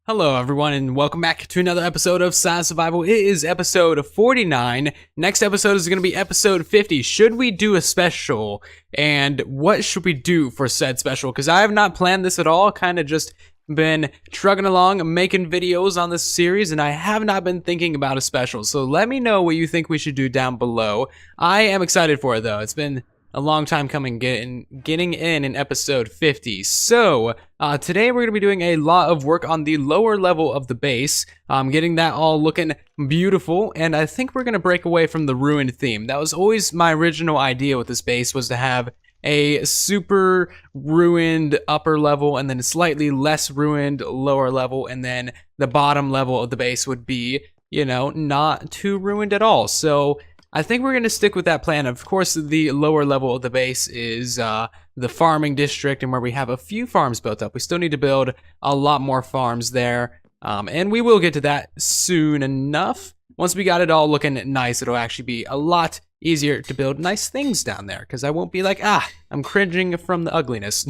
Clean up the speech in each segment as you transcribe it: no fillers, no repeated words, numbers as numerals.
Hello everyone and welcome back to another episode of Sci Survival. It is episode 49. Next episode is going to be episode 50. Should we do a special? And what should we do for said special? Because I have not planned this at all. Kind of just been trucking along, making videos on this series, and I have not been thinking about a special. So let me know what you think we should do down below. I am excited for it though. It's been a long time coming, getting in episode 50. So today we're going to be doing a lot of work on the lower level of the base, getting that all looking beautiful, and I think we're going to break away from the ruined theme. That was always my original idea with this base, was to have a super ruined upper level and then a slightly less ruined lower level, and then the bottom level of the base would be, you know, not too ruined at all. So I think we're going to stick with that plan. Of course, the lower level of the base is the farming district, and where we have a few farms built up. We still need to build a lot more farms there, and we will get to that soon enough. Once we got it all looking nice, it'll actually be a lot easier to build nice things down there, because I won't be like, I'm cringing from the ugliness.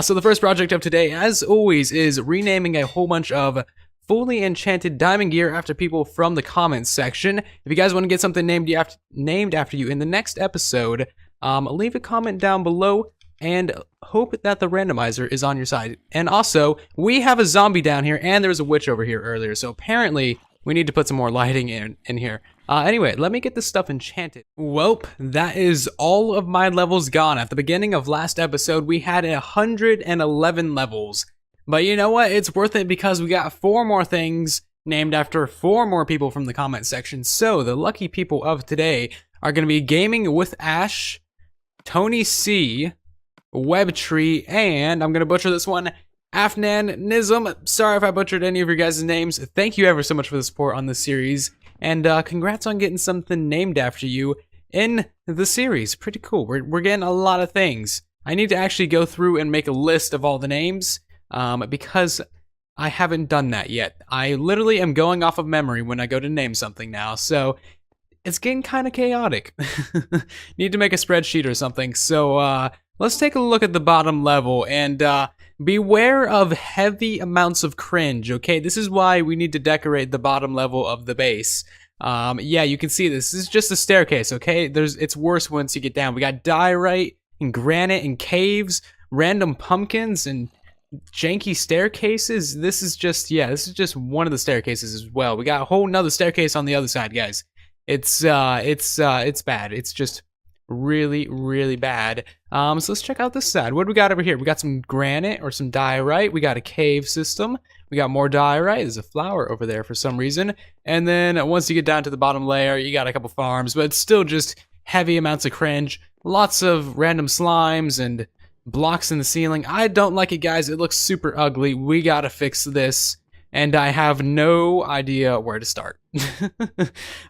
So the first project of today, as always, is renaming a whole bunch of fully enchanted diamond gear after people from the comments section. If you guys want to get something named after you in the next episode, leave a comment down below and hope that the randomizer is on your side. And also, we have a zombie down here and there was a witch over here earlier, so apparently we need to put some more lighting in here. Anyway, let me get this stuff enchanted. Welp, that is all of my levels gone. At the beginning of last episode, we had 111 levels. But you know what? It's worth it because we got 4 more things named after 4 more people from the comment section. So the lucky people of today are going to be Gaming with Ash, Tony C, Webtree, and I'm going to butcher this one, Afnan Nizam. Sorry if I butchered any of your guys' names. Thank you ever so much for the support on this series. And congrats on getting something named after you in the series. Pretty cool. We're getting a lot of things. I need to actually go through and make a list of all the names. Because I haven't done that yet. I literally am going off of memory when I go to name something now, so it's getting kind of chaotic. Need to make a spreadsheet or something. So let's take a look at the bottom level, and beware of heavy amounts of cringe, okay? This is why we need to decorate the bottom level of the base. Yeah, you can see this is just a staircase, okay? It's worse once you get down. We got diorite and granite and caves, random pumpkins, and janky staircases. This is just one of the staircases as well. We got a whole nother staircase on the other side, guys. It's bad. It's just really bad. So let's check out this side. What do we got over here? We got some granite or some diorite. We got a cave system. We got more diorite. There's a flower over there for some reason. And then once you get down to the bottom layer, you got a couple farms, but it's still just heavy amounts of cringe. Lots of random slimes and blocks in the ceiling. I don't like it, guys. It looks super ugly. We gotta fix this, and I have no idea where to start.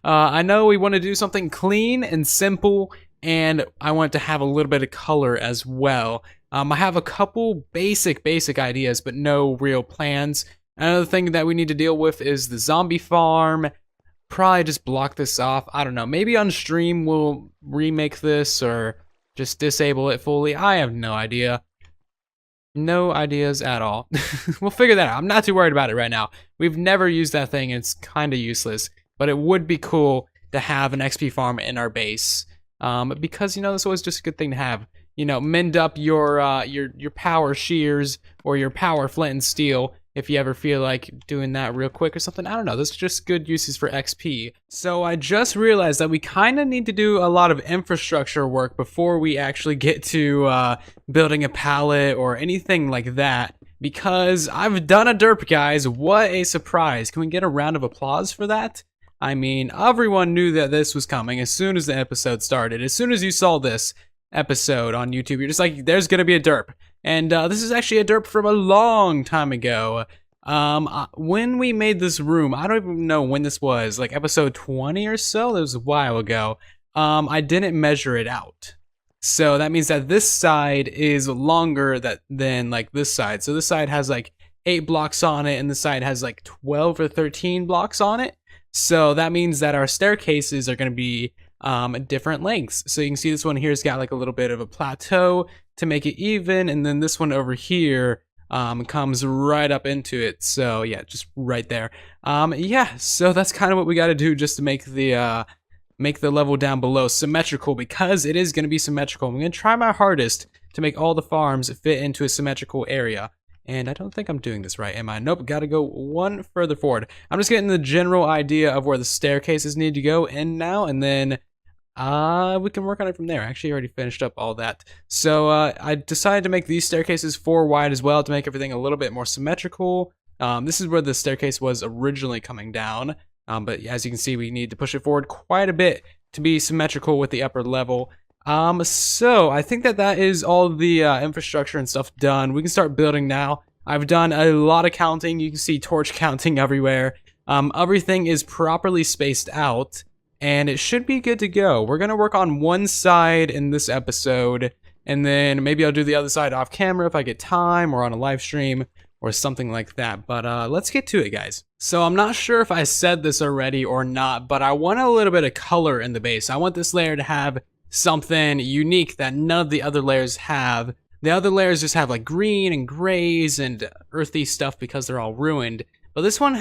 I know we want to do something clean and simple, and I want to have a little bit of color as well. I have a couple basic ideas, but no real plans. Another thing that we need to deal with is the zombie farm. Probably just block this off. I don't know. Maybe on stream we'll remake this, or just disable it fully. I have no idea. No ideas at all. We'll figure that out. I'm not too worried about it right now. We've never used that thing. It's kind of useless. But it would be cool to have an XP farm in our base. Because, you know, that's always just a good thing to have. You know, mend up your power shears or your power flint and steel if you ever feel like doing that real quick or something. I don't know. That's just good uses for XP. So I just realized that we kind of need to do a lot of infrastructure work before we actually get to building a pallet or anything like that. Because I've done a derp, guys. What a surprise. Can we get a round of applause for that? I mean, everyone knew that this was coming as soon as the episode started. As soon as you saw this episode on YouTube, you're just like, there's gonna be a derp. And this is actually a derp from a long time ago. When we made this room, I don't even know when this was, like episode 20 or so. That was a while ago. I didn't measure it out. So that means that this side is longer than like this side. So this side has like 8 blocks on it, and this side has like 12 or 13 blocks on it. So that means that our staircases are going to be different lengths. So you can see this one here has got like a little bit of a plateau to make it even, and then this one over here comes right up into it. So yeah, just right there. Yeah, so that's kind of what we got to do just to make the level down below symmetrical, because it is going to be symmetrical. I'm going to try my hardest to make all the farms fit into a symmetrical area. And I don't think I'm doing this right, am I? Nope, gotta go one further forward. I'm just getting the general idea of where the staircases need to go in now, and then we can work on it from there. I actually already finished up all that. So I decided to make these staircases 4 wide as well to make everything a little bit more symmetrical. This is where the staircase was originally coming down, but as you can see, we need to push it forward quite a bit to be symmetrical with the upper level. So I think that is all the infrastructure and stuff done. We can start building now. I've done a lot of counting. You can see torch counting everywhere. Everything is properly spaced out, and it should be good to go. We're gonna work on one side in this episode, and then maybe I'll do the other side off camera if I get time, or on a live stream, or something like that. But let's get to it, guys. So I'm not sure if I said this already or not, but I want a little bit of color in the base. I want this layer to have something unique that none of the other layers have. The other layers just have like green and grays and earthy stuff because they're all ruined. But this one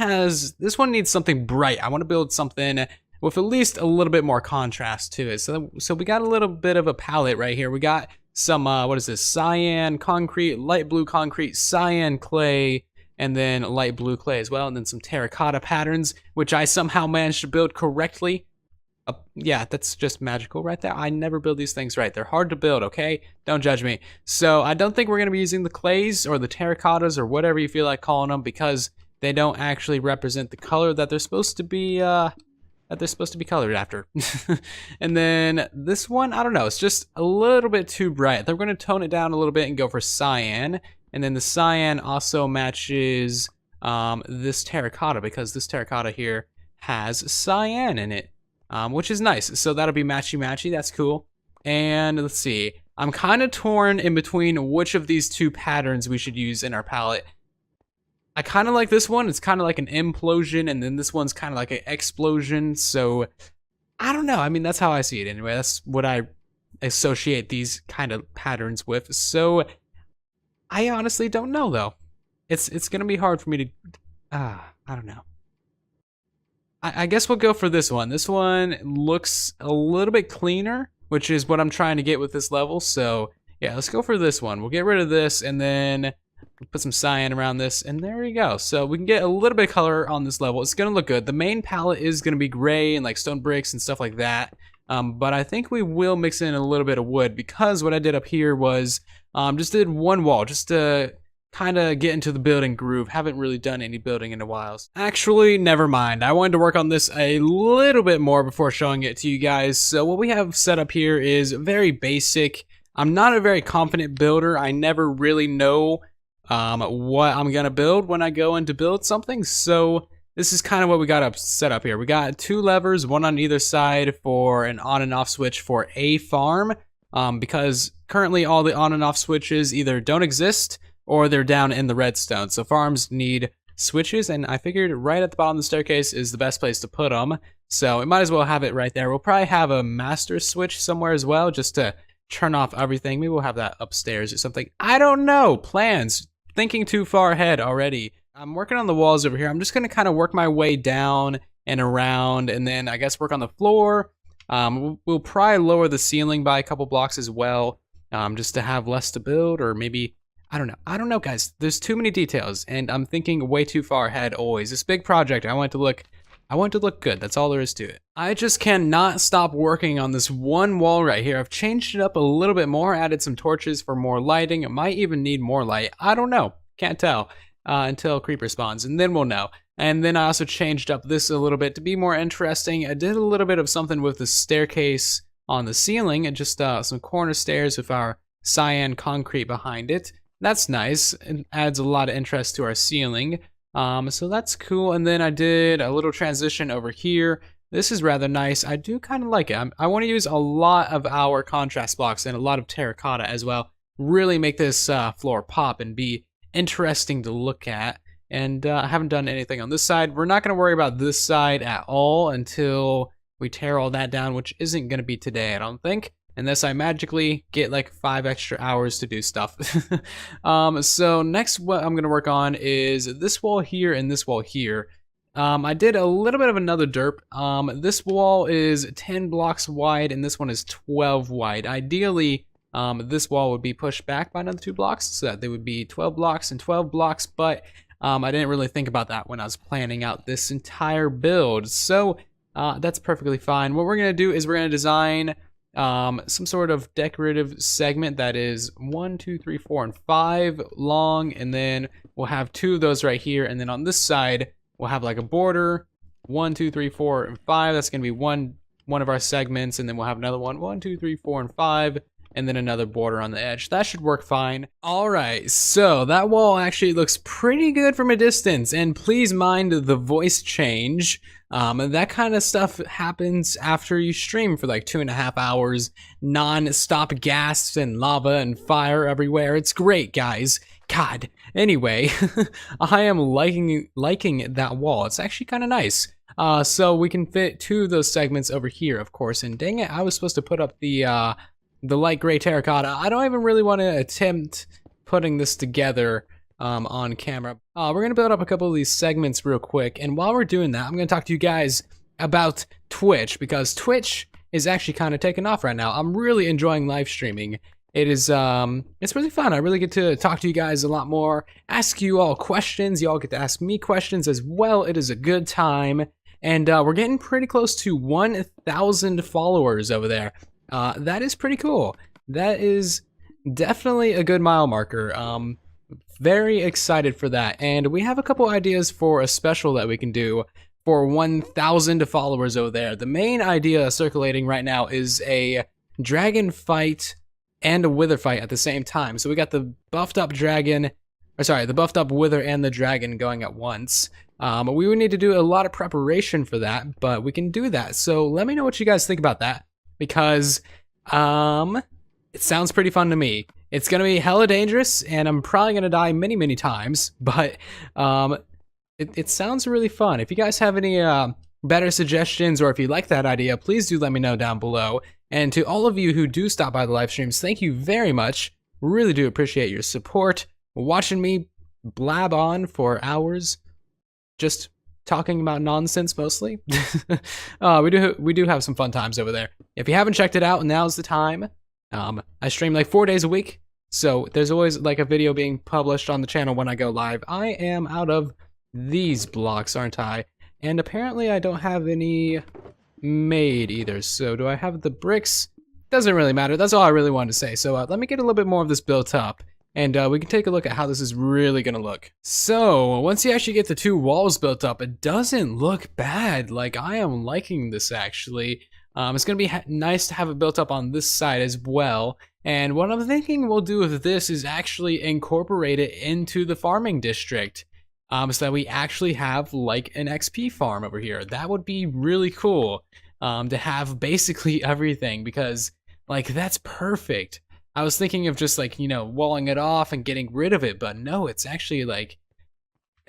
needs something bright. I want to build something with at least a little bit more contrast to it. So we got a little bit of a palette right here. We got some, what is this? Cyan concrete, light blue concrete, cyan clay, and then light blue clay as well. And then some terracotta patterns, which I somehow managed to build correctly. Yeah, that's just magical right there. I never build these things right. They're hard to build, okay? Don't judge me. So I don't think we're going to be using the clays or the terracottas or whatever you feel like calling them, because they don't actually represent the color that they're supposed to be colored after. And then this one, I don't know, it's just a little bit too bright. They're going to tone it down a little bit and go for cyan. And then the cyan also matches this terracotta, because this terracotta here has cyan in it. Which is nice. So that'll be matchy-matchy. That's cool. And let's see. I'm kind of torn in between which of these two patterns we should use in our palette. I kind of like this one. It's kind of like an implosion, and then this one's kind of like an explosion. So I don't know. I mean, that's how I see it anyway. That's what I associate these kind of patterns with. So I honestly don't know, though. It's gonna be hard for me to. I don't know. I guess we'll go for this one. This one looks a little bit cleaner, which is what I'm trying to get with this level. So yeah, let's go for this one. We'll get rid of this and then put some cyan around this, and there you go. So we can get a little bit of color on this level. It's gonna look good. The main palette is gonna be gray and like stone bricks and stuff like that. But I think we will mix in a little bit of wood, because what I did up here was just did one wall just to kind of get into the building groove. Haven't really done any building in a while. Actually, never mind. I wanted to work on this a little bit more before showing it to you guys. So what we have set up here is very basic. I'm not a very confident builder. I never really know what I'm gonna build when I go in to build something. So this is kind of what we got set up here. We got 2 levers, one on either side for an on and off switch for a farm. Because currently all the on and off switches either don't exist or they're down in the redstone. So farms need switches, and I figured right at the bottom of the staircase is the best place to put them. So we might as well have it right there. We'll probably have a master switch somewhere as well, just to turn off everything. Maybe we'll have that upstairs or something. I don't know. Plans. Thinking too far ahead already. I'm working on the walls over here. I'm just going to kind of work my way down and around, and then I guess work on the floor. We'll probably lower the ceiling by a couple blocks as well, just to have less to build, or maybe... I don't know, guys. There's too many details, and I'm thinking way too far ahead always. This big project, I want it to look good. That's all there is to it. I just cannot stop working on this one wall right here. I've changed it up a little bit more, added some torches for more lighting. It might even need more light. I don't know. Can't tell until creeper spawns, and then we'll know. And then I also changed up this a little bit to be more interesting. I did a little bit of something with the staircase on the ceiling, and just some corner stairs with our cyan concrete behind it. That's nice. It adds a lot of interest to our ceiling. So that's cool. And then I did a little transition over here. This is rather nice. I do kind of like it. I want to use a lot of our contrast blocks and a lot of terracotta as well. Really make this floor pop and be interesting to look at. And I haven't done anything on this side. We're not going to worry about this side at all until we tear all that down, which isn't going to be today, I don't think. unless I magically get like 5 extra hours to do stuff. So next what I'm gonna work on is this wall here and this wall here. I did a little bit of another derp. This wall is 10 blocks wide and this one is 12 wide. Ideally, this wall would be pushed back by another 2 blocks so that they would be 12 blocks and 12 blocks, but I didn't really think about that when I was planning out this entire build. So that's perfectly fine. What we're gonna do is we're gonna design some sort of decorative segment that is 1, 2, 3, 4, and 5 long, and then we'll have 2 of those right here, and then on this side we'll have like a border 1, 2, 3, 4, and 5. That's gonna be one of our segments, and then we'll have another one 1, 2, 3, 4, and 5, and then another border on the edge. That should work fine. All right, so that wall actually looks pretty good from a distance, and please mind the voice change. That kind of stuff happens after you stream for like 2.5 hours, non-stop gas and lava and fire everywhere. It's great, guys. God. Anyway, I am liking that wall. It's actually kind of nice. So we can fit 2 of those segments over here, of course. And dang it, I was supposed to put up the light gray terracotta. I don't even really want to attempt putting this together on camera. We're going to build up a couple of these segments real quick, and while we're doing that, I'm going to talk to you guys about Twitch, because Twitch is actually kind of taking off right now. I'm really enjoying live streaming. It is, it's really fun. I really get to talk to you guys a lot more, ask you all questions. Y'all get to ask me questions as well. It is a good time, and we're getting pretty close to 1,000 followers over there. That is pretty cool. That is definitely a good mile marker. Very excited for that. And we have a couple ideas for a special that we can do for 1,000 followers over there. The main idea circulating right now is a dragon fight and a wither fight at the same time. So we got the buffed up dragon, or sorry, the buffed up wither and the dragon going at once. We would need to do a lot of preparation for that, but we can do that. So let me know what you guys think about that, because it sounds pretty fun to me. It's gonna be hella dangerous, and I'm probably gonna die many, many times, but it sounds really fun. If you guys have any better suggestions, or if you like that idea, please do let me know down below. And to all of you who do stop by the live streams, thank you very much. Really do appreciate your support, watching me blab on for hours, just talking about nonsense mostly. We do have some fun times over there. If you haven't checked it out, now's the time. I stream like 4 days a week, so there's always like a video being published on the channel when I go live. I am out of these blocks, aren't I? And apparently I don't have any made either. So do I have the bricks? Doesn't really matter. That's all I really wanted to say. So let me get a little bit more of this built up, and we can take a look at how this is really gonna look. So once you actually get the 2 walls built up, it doesn't look bad. Like, I am liking this actually. It's gonna be nice to have it built up on this side as well. And what I'm thinking we'll do with this is actually incorporate it into the farming district, so that we actually have like an XP farm over here. That would be really cool, to have basically everything, because like that's perfect. I was thinking of just like, you know, walling it off and getting rid of it, but no, it's actually like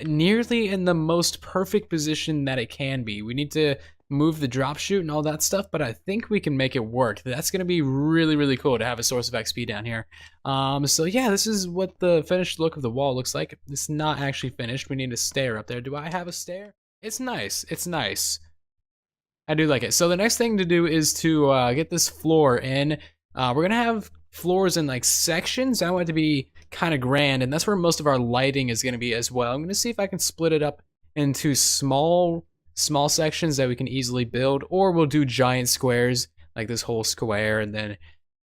nearly in the most perfect position that it can be. We need to move the drop chute and all that stuff, but I think we can make it work. That's gonna be really, really cool to have a source of XP down here. So yeah, this is what the finished look of the wall looks like. It's not actually finished. We need a stair up there. Do I have a stair? It's nice. It's nice. I do like it. So the next thing to do is to get this floor in. We're gonna have floors in like sections. I want it to be kind of grand, and that's where most of our lighting is gonna be as well. I'm gonna see if I can split it up into small sections that we can easily build, or we'll do giant squares, like this whole square, and then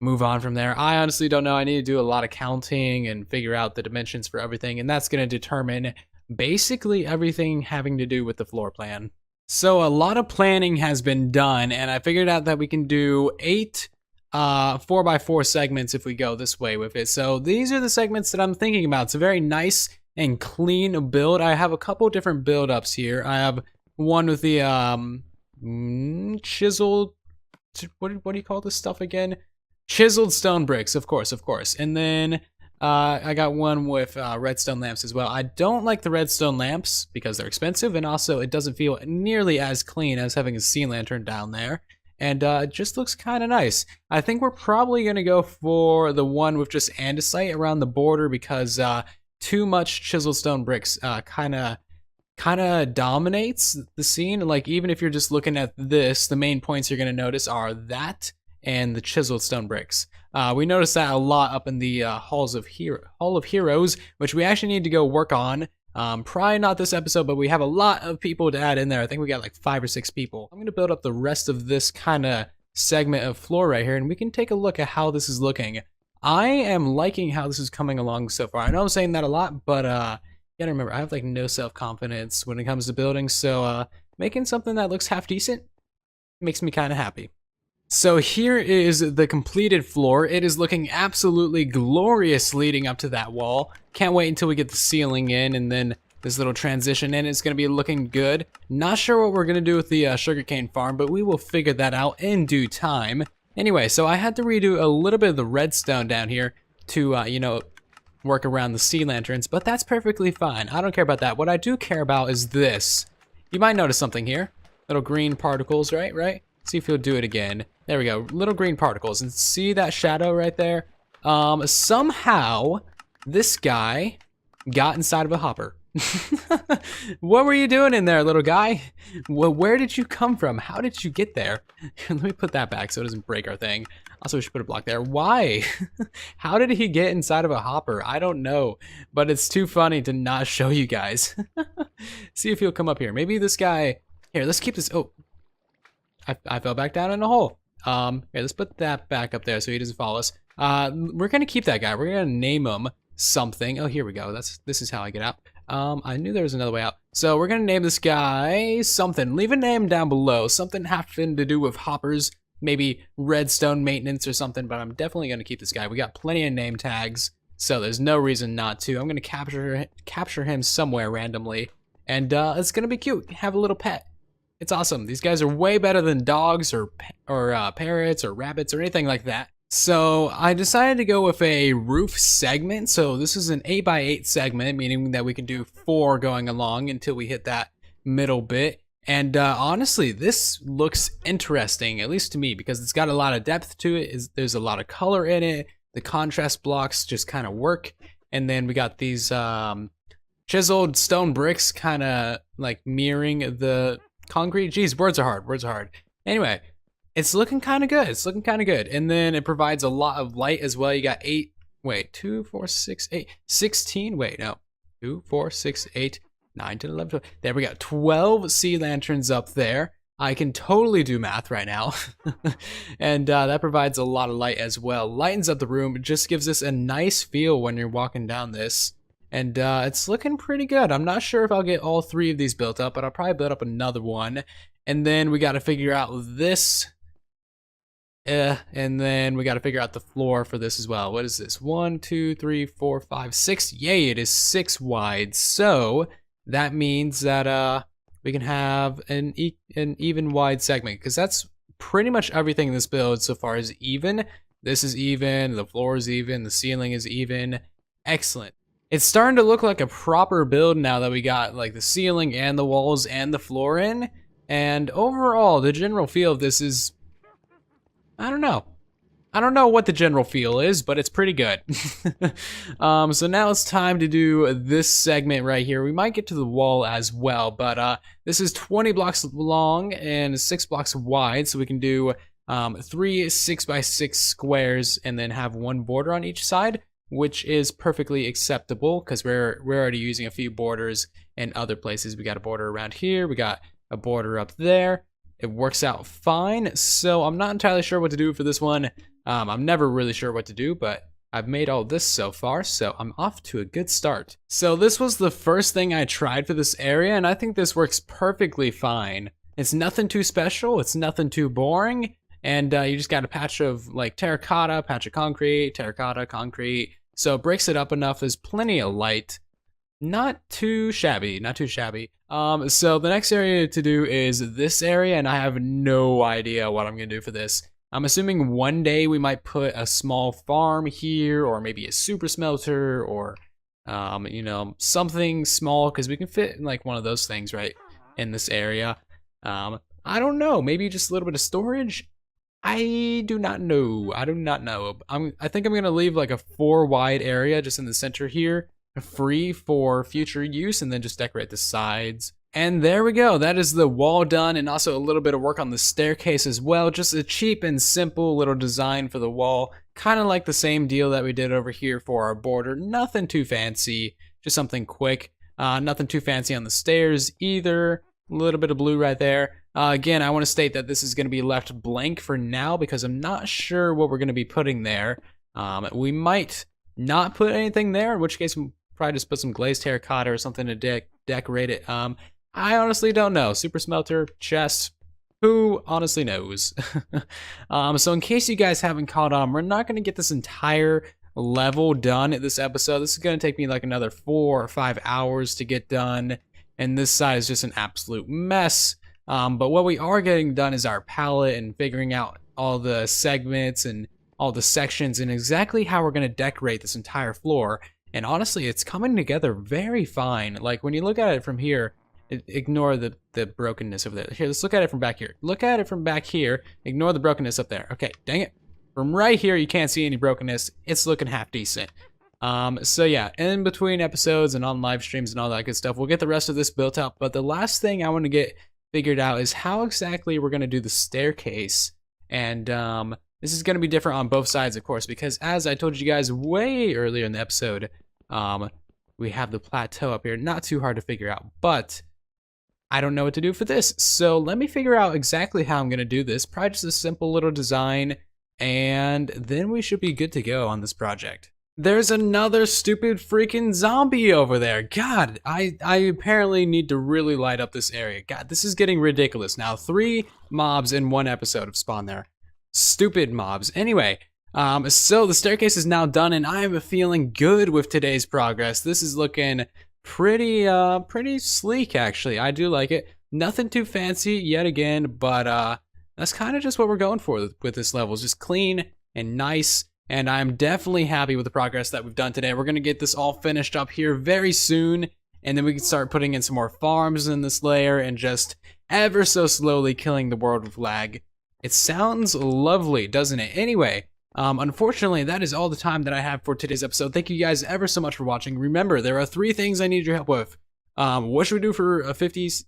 move on from there. I honestly don't know. I need to do a lot of counting and figure out the dimensions for everything, and that's going to determine basically everything having to do with the floor plan. So a lot of planning has been done, and I figured out that we can do 8 4x4 segments if we go this way with it. So these are the segments that I'm thinking about. It's a very nice and clean build. I have a couple different build ups here. I have one with the chiseled, what do you call this stuff again? Chiseled stone bricks, of course. And then I got one with redstone lamps as well. I don't like the redstone lamps because they're expensive, and also it doesn't feel nearly as clean as having a sea lantern down there. and it just looks kind of nice. I think we're probably going to go for the one with just andesite around the border because too much chiseled stone bricks kind of dominates the scene. Like, even if you're just looking at this, the main points you're going to notice are that and the chiseled stone bricks. We noticed that a lot up in the Hall of Heroes, which we actually need to go work on. Probably not this episode, but we have a lot of people to add in there. I think we got like 5 or 6 people. I'm going to build up the rest of this kind of segment of floor right here, and we can take a look at how this is looking. I am liking how this is coming along so far. I know I'm saying that a lot, but you gotta remember, I have like no self-confidence when it comes to building, so making something that looks half decent makes me kind of happy. So here is the completed floor. It is looking absolutely glorious leading up to that wall. Can't wait until we get the ceiling in and then this little transition in. It's going to be looking good. Not sure what we're going to do with the sugarcane farm, but we will figure that out in due time. Anyway, so I had to redo a little bit of the redstone down here to, you know, work around the sea lanterns, but that's perfectly fine. I don't care about that. What I do care about is this. You might notice something here. Little green particles, right? See if he'll do it again. There we go, little green particles. And see that shadow right there? Somehow, this guy got inside of a hopper. What were you doing in there, little guy? Well, where did you come from? How did you get there? Let me put that back so it doesn't break our thing. Also, we should put a block there. Why? How did he get inside of a hopper? I don't know, but it's too funny to not show you guys. See if he'll come up here. Maybe this guy... Here, let's keep this... Oh, I fell back down in a hole. Here, let's put that back up there so he doesn't follow us. We're gonna keep that guy. We're gonna name him something. Oh, here we go. This is how I get out. I knew there was another way out. So we're gonna name this guy something. Leave a name down below. Something having to do with hoppers, maybe redstone maintenance or something, but I'm definitely gonna keep this guy. We got plenty of name tags, so there's no reason not to. I'm gonna capture him somewhere randomly, and it's gonna be cute. Have a little pet. It's awesome. These guys are way better than dogs or parrots or rabbits or anything like that. So I decided to go with a roof segment. So this is an 8x8 segment, meaning that we can do 4 going along until we hit that middle bit. And honestly, this looks interesting, at least to me, because it's got a lot of depth to it. There's a lot of color in it. The contrast blocks just kind of work. And then we got these chiseled stone bricks kind of like mirroring the concrete. Geez, words are hard. Anyway, it's looking kind of good. And then it provides a lot of light as well. You got 2, 4, 6, 8, 16. Wait, no. 2, 4, 6, 8, 9, 10, 11, 12. There we go. 12 sea lanterns up there. I can totally do math right now. And that provides a lot of light as well. Lightens up the room. It just gives us a nice feel when you're walking down this. And it's looking pretty good. I'm not sure if I'll get all 3 of these built up, but I'll probably build up another one. And then we got to figure out this. And then we got to figure out the floor for this as well. What is this? 1, 2, 3, 4, 5, 6. Yay, it is 6 wide. So that means that we can have an even wide segment, because that's pretty much everything in this build so far is even. This is even, the floor is even, the ceiling is even. Excellent. It's starting to look like a proper build now that we got like the ceiling and the walls and the floor in. And overall, the general feel of this is, I don't know. I don't know what the general feel is, but it's pretty good. So now it's time to do this segment right here. We might get to the wall as well, but this is 20 blocks long and 6 blocks wide, so we can do 3 6x6 squares and then have 1 border on each side, which is perfectly acceptable because we're already using a few borders in other places. We got a border around here, we got a border up there. It works out fine, so I'm not entirely sure what to do for this one. I'm never really sure what to do, but I've made all this so far, so I'm off to a good start. So this was the first thing I tried for this area, and I think this works perfectly fine. It's nothing too special, it's nothing too boring, and you just got a patch of like terracotta, patch of concrete, terracotta, concrete, so it breaks it up enough. There's plenty of light. Not too shabby, not too shabby. So the next area to do is this area, and I have no idea what I'm gonna do for this. I'm assuming one day we might put a small farm here, or maybe a super smelter, or you know, something small, because we can fit like one of those things right in this area. I don't know, maybe just a little bit of storage. I do not know. I do not know. I think I'm gonna leave like a 4 wide area just in the center here, free for future use, and then just decorate the sides. And there we go. That is the wall done, and also a little bit of work on the staircase as well. Just a cheap and simple little design for the wall, kind of like the same deal that we did over here for our border. Nothing too fancy, just something quick. Nothing too fancy on the stairs either. A little bit of blue right there. Again, I want to state that this is going to be left blank for now because I'm not sure what we're going to be putting there. We might not put anything there, in which case we'll probably just put some glazed terracotta or something to decorate it. I honestly don't know. Super smelter, chest, who honestly knows? So in case you guys haven't caught on, we're not going to get this entire level done at this episode. This is going to take me like another 4 or 5 hours to get done, and this side is just an absolute mess. But what we are getting done is our palette and figuring out all the segments and all the sections and exactly how we're going to decorate this entire floor. And honestly, it's coming together very fine. Like when you look at it from here, ignore the brokenness over there. Here, let's look at it from back here. Look at it from back here. Ignore the brokenness up there. Okay, dang it. From right here, you can't see any brokenness. It's looking half decent. So yeah, in between episodes and on live streams and all that good stuff, we'll get the rest of this built out. But the last thing I want to get figured out is how exactly we're going to do the staircase. And this is going to be different on both sides, of course, because as I told you guys way earlier in the episode, we have the plateau up here. Not too hard to figure out, but I don't know what to do for this. So let me figure out exactly how I'm going to do this. Probably just a simple little design, and then we should be good to go on this project. There's another stupid freaking zombie over there. God, I apparently need to really light up this area. God, this is getting ridiculous. Now, 3 mobs in 1 episode have spawned there. Stupid mobs. Anyway, so the staircase is now done, and I am feeling good with today's progress. This is looking pretty sleek, actually. I do like it. Nothing too fancy yet again, but that's kind of just what we're going for with this level. It's just clean and nice, and I'm definitely happy with the progress that we've done today. We're going to get this all finished up here very soon, and then we can start putting in some more farms in this layer and just ever so slowly killing the world with lag. It sounds lovely, doesn't it? Anyway, unfortunately, that is all the time that I have for today's episode. Thank you guys ever so much for watching. Remember, there are 3 things I need your help with. What should we do for a 50th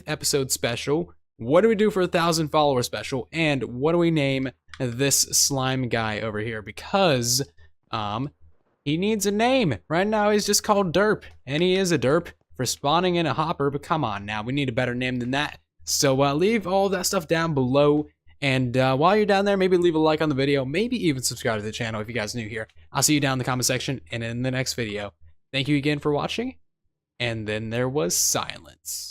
episode special? What do we do for a 1,000 follower special? And what do we name this slime guy over here? Because he needs a name. Right now, he's just called Derp, and he is a derp for spawning in a hopper. But come on, now we need a better name than that. So leave all that stuff down below. And while you're down there, maybe leave a like on the video, maybe even subscribe to the channel if you guys are new here. I'll see you down in the comment section and in the next video. Thank you again for watching. And then there was silence.